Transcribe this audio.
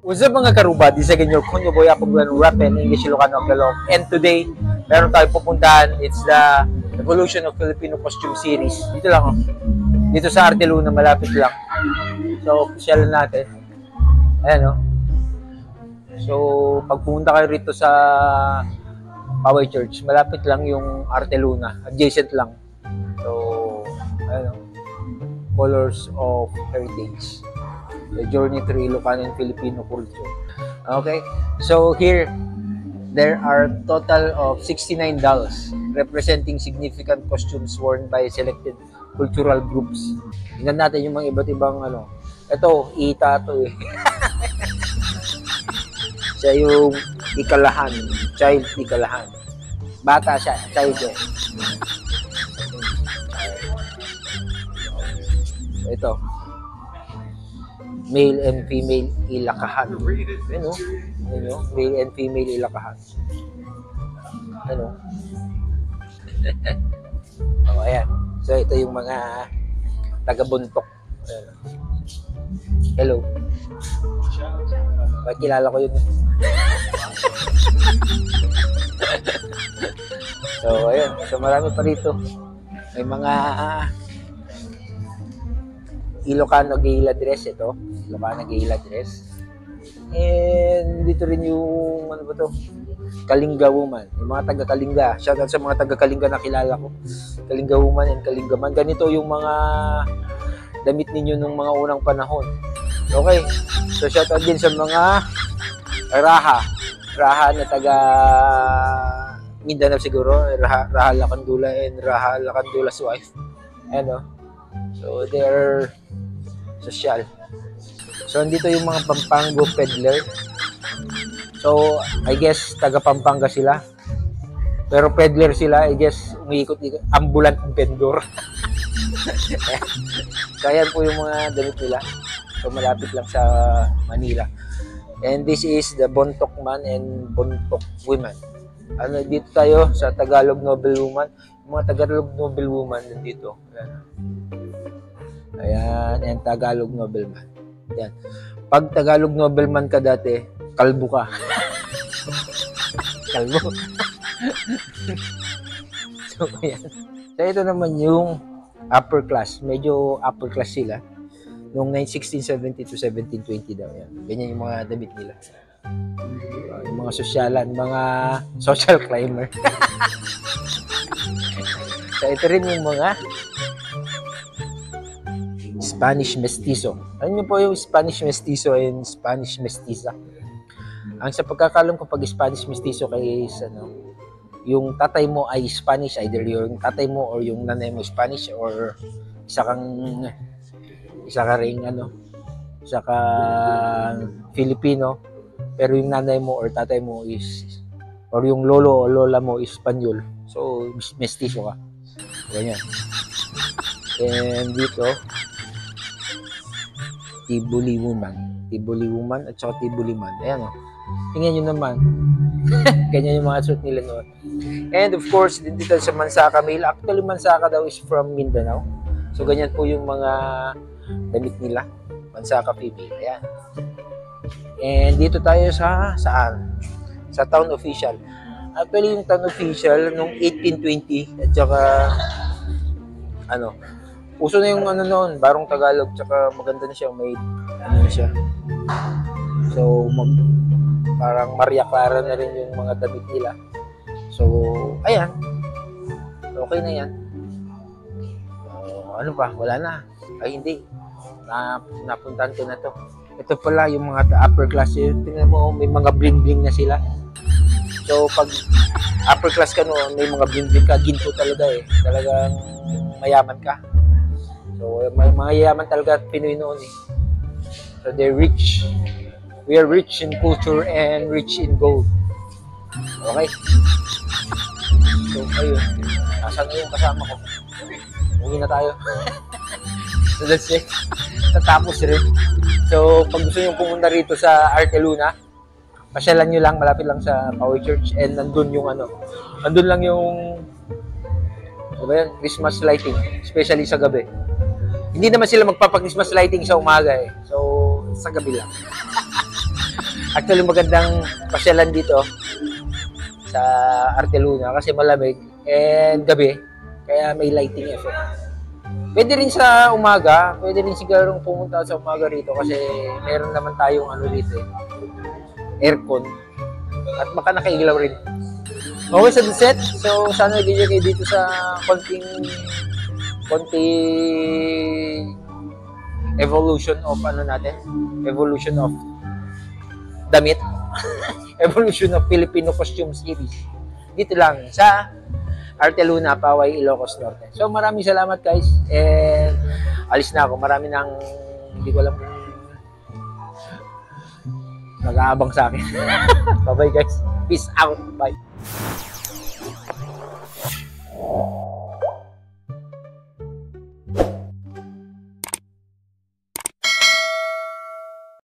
What's up mga karuba? This is again your Konyo Boy Apog Rap and English Ilocano Tagalog. And today, meron tayo pupuntahan. It's the Evolution of Filipino Costume Series. Dito lang, oh. Dito sa Arte Luna, malapit lang. So, official natin. Ayan, oh. So, pag pumunta kayo rito sa Poway Church, malapit lang yung Arte Luna. Adjacent lang. So, ayan, oh. Colors of Heritage. The journey through Ilocano and Filipino culture. Okay, so here there are total of 69 dolls representing significant costumes worn by selected cultural groups. Tingnan natin yung mga iba't ibang ano. Ito, ita to eh. Siya yung ikalahan, child ikalahan. Bata siya, child eh. So, ito. Male and female ilakahan. Ano? Ano? Male and female ilakahan. Ano? Oh, ayan. So, ito yung mga taga-buntok. Ayan. Hello. Kilala ko yun. So, ayan. So, marami pa rito. May mga Ilocano Gala dress ito. Ilocano Gala dress. And dito rin yung ano ba to? Kalinga woman. Yung mga taga-Kalinga. Shoutout sa mga taga-Kalinga na kilala ko. Kalinga woman and Kalinga man. Ganito yung mga damit ninyo nung mga unang panahon. Okay. So shoutout din sa mga Raha. Raha na taga Mindanao siguro. Raha Lacandula and Raha Lacandula's wife. Ano? So they're social. So, andito yung mga Pampango peddler. So, I guess, taga Pampanga sila. Pero peddler sila, I guess, umiikot-ikot. Ambulant vendor. So, ayan po yung mga damit nila. So, malapit lang sa Manila. And this is the Bontok man and Bontok women. Ano, dito tayo sa Tagalog Noble Woman. Yung mga Tagalog Noble Woman nandito. Ayan. Ayan, and Tagalog Nobleman. Yan. Pag Tagalog Nobleman ka dati, kalbo ka. Kalbo. So, ayan. So, ito naman yung upper class. Medyo upper class sila. Noong 1670 to 1720 daw. Yan. Ganyan yung mga damit nila. Yung mga sosyalan, mga social climber. So, ito rin yung mga Spanish Mestizo. Ano niyo po yung Spanish Mestizo and Spanish Mestiza? Ang sa pagkakalam ko pag Spanish Mestizo kay ano, yung tatay mo ay Spanish, either yung tatay mo or yung nanay mo Spanish or isa ka ring Filipino pero yung nanay mo or tatay mo is or yung lolo o lola mo is Espanyol. So mestizo ka. Ganyan. And dito Tibuli woman at saka Tibuli man. Ayan o. Tingnan nyo naman. Ganyan yung mga suit nila noon. And of course, dito sa Mansaka male. Actually, Mansaka daw is from Mindanao. So, ganyan po yung mga damit nila. Mansaka female. Ayan. And dito tayo sa saan? Sa town official. Actually, yung town official nung 1820 at saka uso na yung noon, Barong Tagalog, tsaka maganda na siya, may na siya. So, parang Maria Clara na rin yung mga damit nila. So, ayan. Okay na yan. Ano pa? Wala na. Ay, hindi. Napuntahan ko na to. Ito pala yung mga upper class. Tingnan mo, may mga bling-bling na sila. So, pag upper class ka no, may mga bling-bling ka, ginto talaga eh. Talagang mayaman ka. So, mga yaman talaga Pinoy noon eh. So, they're rich. We are rich in culture and rich in gold. Okay? So, ayun. Nasaan na yung kasama ko? Uwi na tayo. So, that's it. Natapos rin. So, pag gusto nyo pumunta rito sa Arte Luna, pasyalan nyo lang, malapit lang sa Poway Church. And nandun yung nandun lang yung Christmas lighting. Especially sa gabi. Hindi naman sila magpapag-Christmas lighting sa umaga eh. So, sa gabi lang. Actually, magandang pasyalan dito sa Arteluna kasi malamig and gabi, kaya may lighting effect. Pwede rin sa umaga, pwede rin siguro pumunta sa umaga rito kasi meron naman tayong ano rito, aircon. At baka nakailaw rin. Okay sa set, so sana nagiging kayo dito sa konting evolution of ano natin, evolution of damit, evolution of Filipino costume series. Dito lang sa Arteluna, Paway, Ilocos Norte. So maraming salamat guys, and alis na ako. Marami nang hindi ko alam kung nag-aabang sa akin. Bye bye guys, peace out, bye.